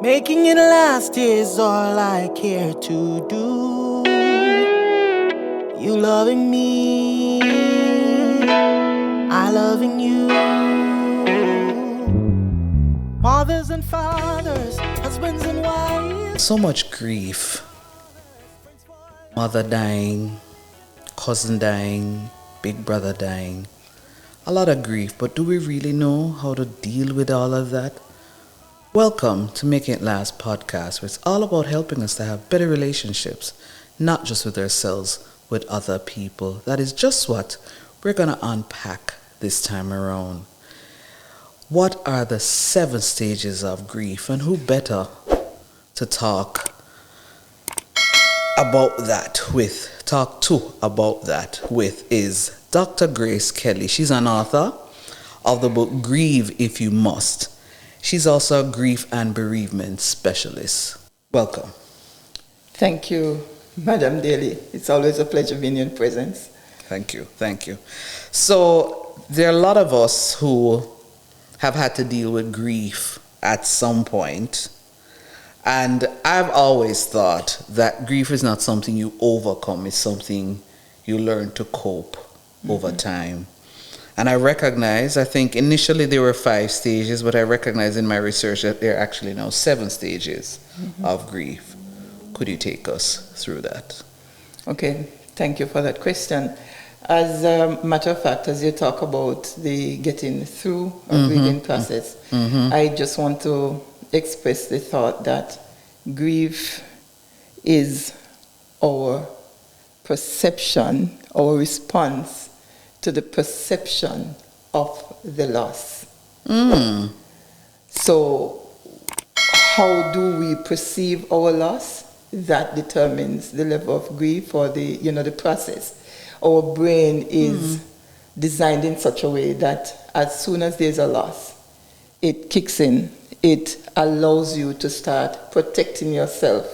Making it last is all I care to do. You loving me, I loving you. Mothers and fathers, husbands and wives. So much grief. Mother dying, cousin dying, big brother dying. A lot of grief, but do we really know how to deal with all of that? Welcome to Making It Last podcast, where it's all about helping us to have better relationships, not just with ourselves, with other people. That is just what we're going to unpack this time around. What are the 7 stages of grief, and who better to talk about that with is Dr. Grace Kelly. She's an author of the book Grieve If You Must. She's also a grief and bereavement specialist. Welcome. Thank you, Madam Daly. It's always a pleasure being in your presence. Thank you. So there are a lot of us who have had to deal with grief at some point. And I've always thought that grief is not something you overcome. It's something you learn to cope over time. And I think initially there were 5 stages, but I recognize in my research that there are actually now 7 stages of grief. Could you take us through that? Okay, thank you for that question. As a matter of fact, as you talk about the getting through a grieving process, I just want to express the thought that grief is our perception, our response to the perception of the loss. So how do we perceive our loss? That determines the level of grief or the process. Our brain is designed in such a way that as soon as there's a loss, it kicks in. It allows you to start protecting yourself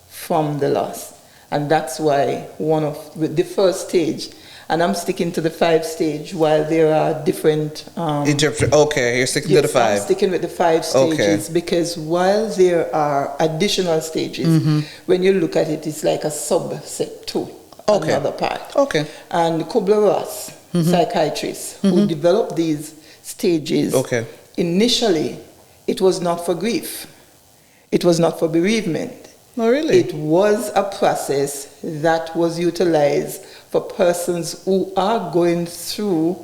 from the loss. And that's why the first stage, and I'm sticking to the 5 stage while there are different... Okay, you're sticking to the 5. I'm sticking with the 5 stages because while there are additional stages, when you look at it, it's like a subset to another part. Okay. And Kubler-Ross, psychiatrist, who developed these stages, initially, it was not for grief. It was not for bereavement. Oh, really? It was a process that was utilized for persons who are going through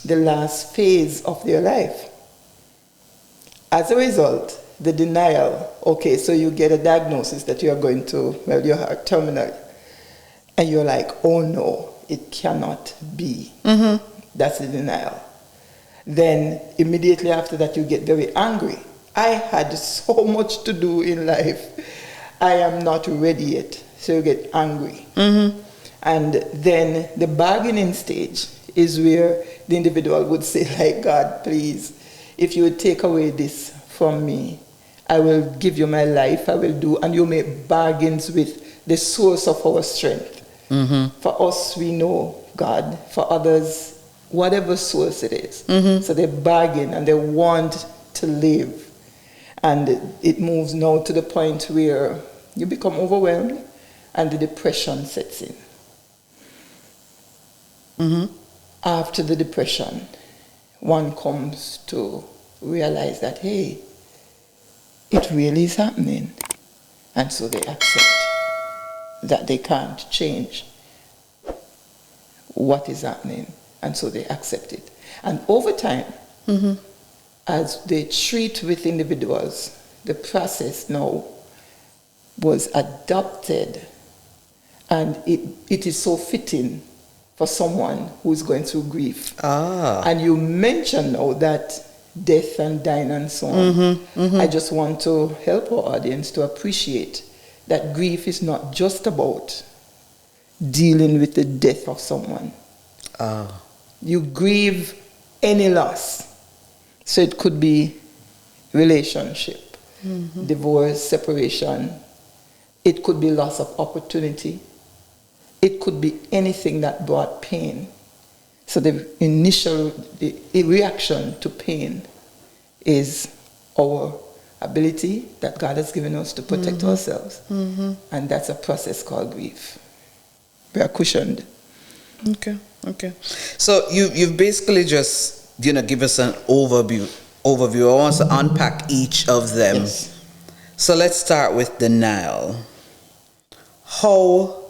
the last phase of their life. As a result, the denial, so you get a diagnosis that you're you're terminal. And you're like, oh no, it cannot be. That's the denial. Then immediately after that, you get very angry. I had so much to do in life. I am not ready yet. So you get angry. And then the bargaining stage is where the individual would say, like, God, please, if you would take away this from me, I will give you my life, I will do, and you make bargains with the source of our strength. For us, we know God. For others, whatever source it is. So they bargain and they want to live. And it moves now to the point where you become overwhelmed and the depression sets in. After the depression, one comes to realize that, hey, it really is happening. And so they accept that they can't change what is happening. And so they accept it. And over time, as they treat with individuals, the process now was adopted. And it is so fitting for someone who is going through grief. And you mentioned now that death and dying and so on. I just want to help our audience to appreciate that grief is not just about dealing with the death of someone. You grieve any loss. So it could be relationship, divorce, separation. It could be loss of opportunity. It could be anything that brought pain. So the initial reaction to pain is our ability that God has given us to protect ourselves. And that's a process called grief. We are cushioned. Okay. So you've basically just, give us an overview. I want to unpack each of them. Yes. So let's start with denial. How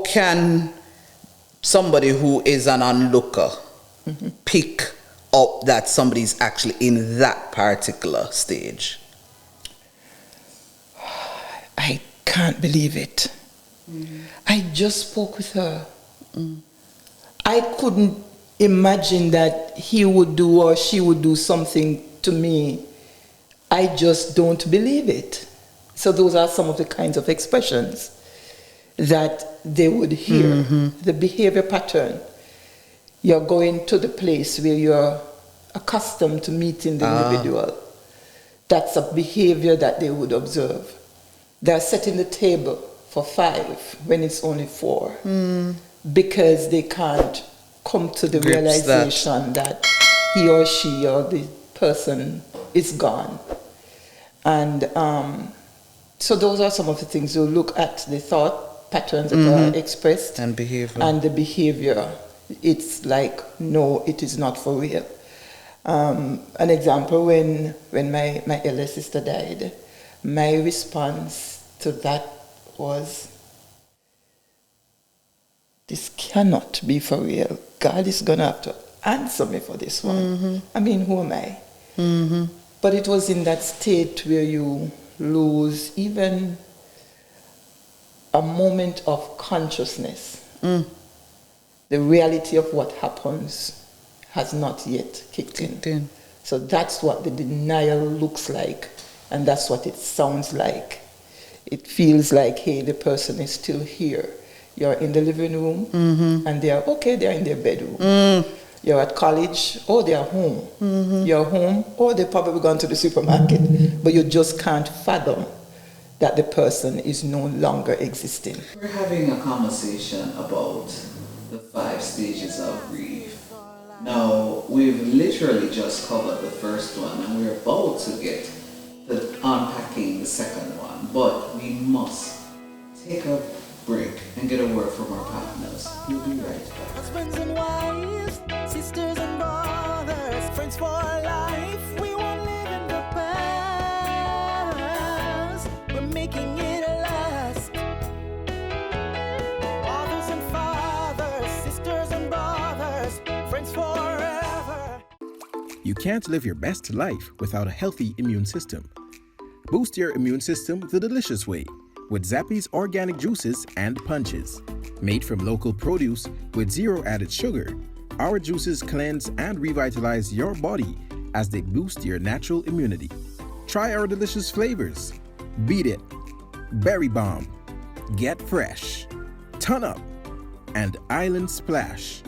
can somebody who is an onlooker pick up that somebody's actually in that particular stage? I can't believe it. I just spoke with her. I couldn't imagine that he would do or she would do something to me. I just don't believe it. So those are some of the kinds of expressions that they would hear. The behavior pattern. You're going to the place where you're accustomed to meeting the individual. That's a behavior that they would observe. They're setting the table for 5 when it's only 4 because they can't come to the realization that he or she or the person is gone. And so those are some of the things. You look at the thought patterns that are expressed And behavior. and the behavior. It's like, no, it is not for real. An example, when my elder sister died, my response to that was, this cannot be for real. God is going to have to answer me for this one. I mean, who am I? But it was in that state where you lose even a moment of consciousness. The reality of what happens has not yet kicked in. So that's what the denial looks like, and that's what it sounds like. It feels like, hey, the person is still here. You're in the living room, and they're in their bedroom. You're at college, they're home. You're home, they're probably gone to the supermarket, but you just can't fathom that the person is no longer existing. We're having a conversation about the 5 stages of grief. Now, we've literally just covered the first one, and we're about to get to unpacking the second one, but we must take a break and get a word from our partners. We'll be right back. Husbands and wives, sisters and brothers, friends for life. We won't live in the past. We're making it last. Mothers and fathers, sisters and brothers, friends forever. You can't live your best life without a healthy immune system. Boost your immune system the delicious way with Zappy's organic juices and punches. Made from local produce with 0 added sugar, our juices cleanse and revitalize your body as they boost your natural immunity. Try our delicious flavors: Beat It, Berry Bomb, Get Fresh, Ton Up, and Island Splash.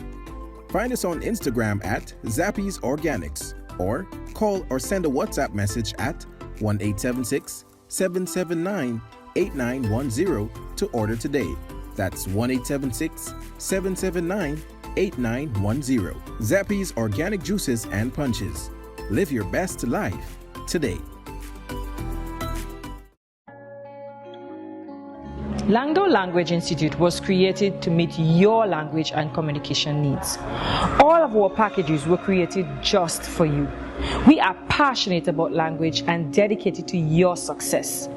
Find us on Instagram at Zappy's Organics, or call or send a WhatsApp message at 1-876-779-8910 to order today. That's 1-876-779-8910. Zappy's Organic Juices and Punches. Live your best life today. Langdo Language Institute was created to meet your language and communication needs. All of our packages were created just for you. We are passionate about language and dedicated to your success.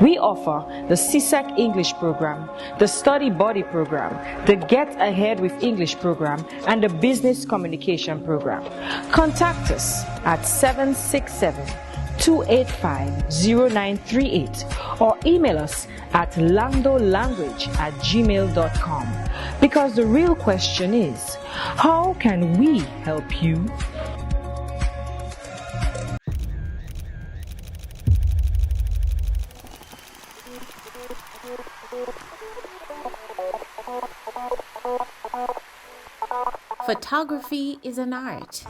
We offer the CSEC English program, the Study Buddy program, the Get Ahead with English program, and the Business Communication program. Contact us at 767-285-0938 or email us at langdolanguage@gmail.com. Because the real question is, how can we help you? Photography is an art.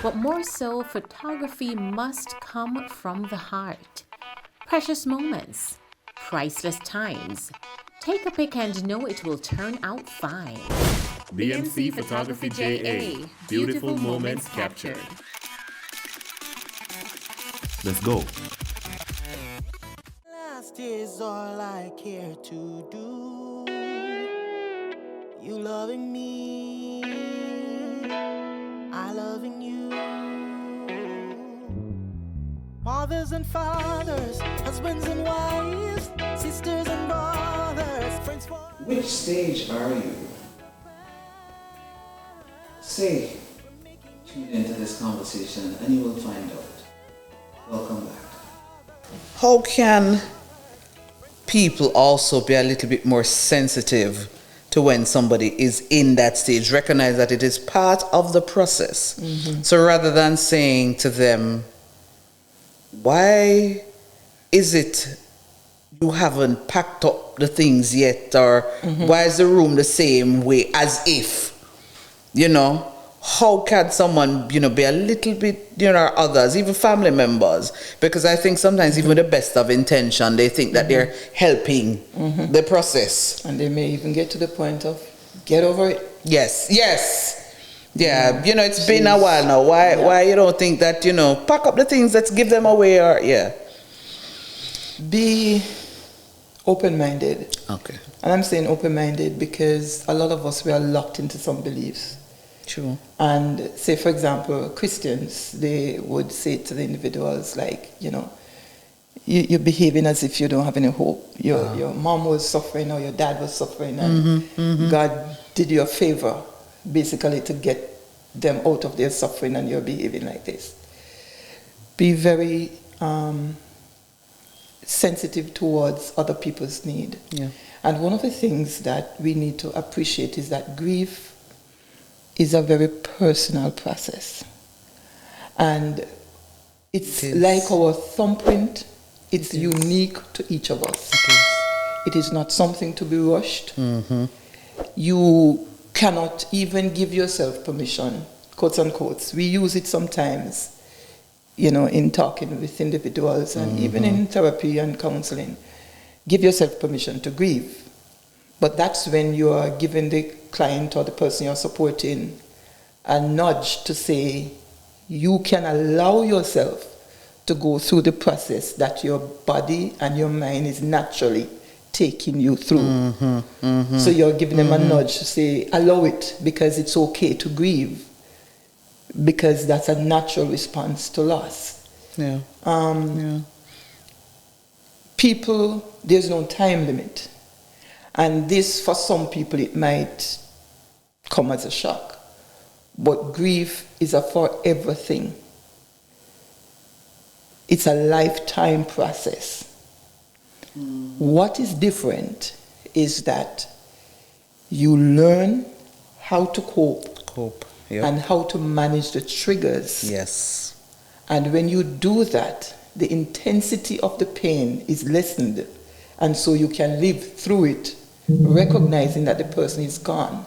But more so, photography must come from the heart. Precious moments, priceless times. Take a pic and know it will turn out fine. BMC Photography JA. Beautiful moments captured. Let's go. Last is all I care to do. You loving me, I loving you. Mothers and fathers, husbands and wives, sisters and brothers, friends for Which stage are you? Say, tune into this conversation and you will find out. Welcome back. How can people also be a little bit more sensitive to when somebody is in that stage? Recognize that it is part of the process. So rather than saying to them, why is it you haven't packed up the things yet, or why is the room the same way, as if, how can someone, be a little bit, or others, even family members, because I think sometimes even with the best of intention, they think that they're helping the process. And they may even get to the point of, get over it. Yes. Yeah, it's been a while now. Why you don't think that, pack up the things, let's give them away, or, Be open-minded. Okay. And I'm saying open-minded because a lot of us, we are locked into some beliefs. True. And say, for example, Christians, they would say to the individuals, like, you're behaving as if you don't have any hope. Your mom was suffering or your dad was suffering, and God did you a favor, basically, to get them out of their suffering, and you're behaving like this. Be very sensitive towards other people's need. Yeah. And one of the things that we need to appreciate is that grief is a very personal process. And it's like our thumbprint. It's unique to each of us. It is not something to be rushed. You cannot even give yourself permission, quotes unquote. We use it sometimes, in talking with individuals and even in therapy and counseling. Give yourself permission to grieve. But that's when you are giving the client or the person you're supporting a nudge to say, you can allow yourself to go through the process that your body and your mind is naturally taking you through. So you're giving them a nudge to say, allow it, because it's okay to grieve, because that's a natural response to loss. People, there's no time limit. And this, for some people, it might come as a shock. But grief is a forever thing. It's a lifetime process. What is different is that you learn how to cope. And how to manage the triggers. Yes. And when you do that, the intensity of the pain is lessened. And so you can live through it, recognizing that the person is gone.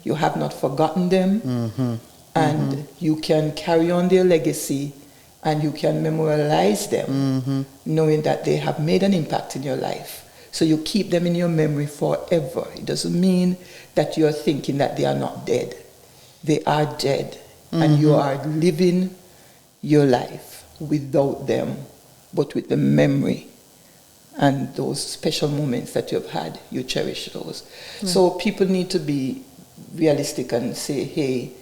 You have not forgotten them, and you can carry on their legacy, and you can memorialize them, knowing that they have made an impact in your life. So you keep them in your memory forever. It doesn't mean that you're thinking that they are not dead. They are dead, and you are living your life without them, but with the memory and those special moments that you've had. You cherish those. So people need to be realistic and say, hey,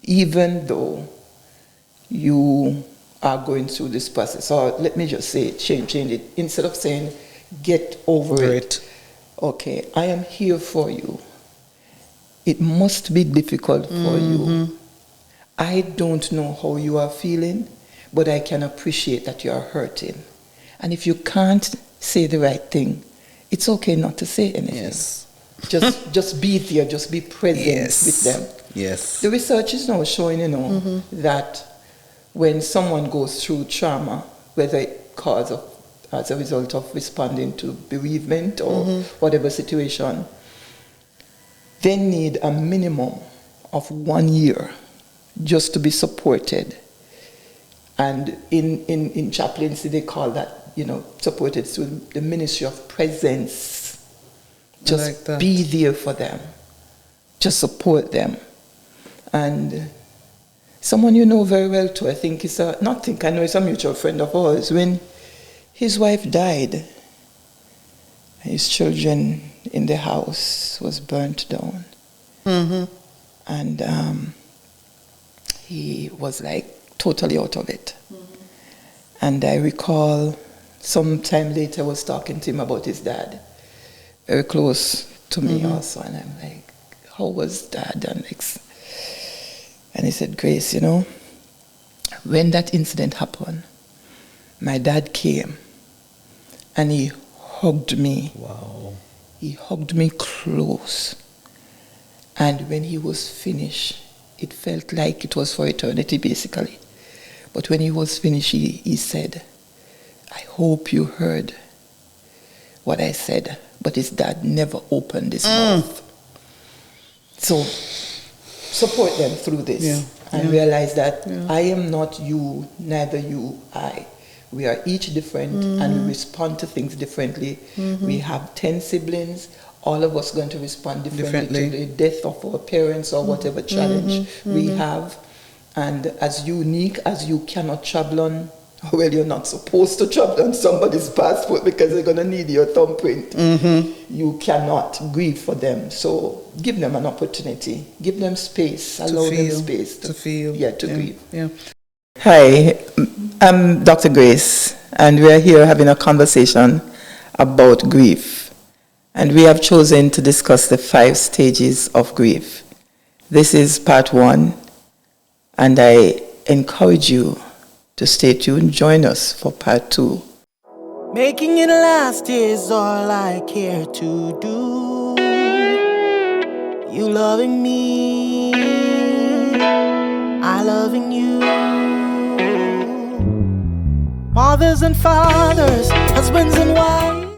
even though you are going through this process, or let me just say, change it. Instead of saying, get over it. Okay, I am here for you. It must be difficult for you. I don't know how you are feeling, but I can appreciate that you are hurting. And if you can't say the right thing, it's okay not to say anything. Yes. Just be there, just be present with them. Yes. The research is now showing, that when someone goes through trauma, whether it as a result of responding to bereavement or whatever situation, they need a minimum of 1 year just to be supported. And in chaplaincy, they call that, supported through the ministry of presence. Just like be there for them. Just support them. And someone you know very well too, I think it's I know it's a mutual friend of ours. When his wife died, his children in the house was burnt down. Mm-hmm. And he was like totally out of it. And I recall some time later I was talking to him about his dad, very close to me also. And I'm like, how was Dad? And he said, Grace, you know, when that incident happened, my dad came and he hugged me. Wow. He hugged me close. And when he was finished, it felt like it was for eternity, basically. But when he was finished, he said, I hope you heard what I said. But his dad never opened his mouth. So support them through this and realize that I am not you, neither you, I. We are each different and we respond to things differently. We have 10 siblings. All of us going to respond differently to the death of our parents or whatever challenge we have. And as unique as you cannot travel on, well, you're not supposed to travel on somebody's passport because they're going to need your thumbprint. You cannot grieve for them. So give them an opportunity. Give them space. Allow them space to feel. Yeah, to grieve. Yeah. Hi, I'm Dr. Grace, and we are here having a conversation about grief. And we have chosen to discuss the 5 stages of grief. This is part 1, and I encourage you to stay tuned. Join us for part 2. Making it last is all I care to do. You loving me, I loving you. Mothers and fathers,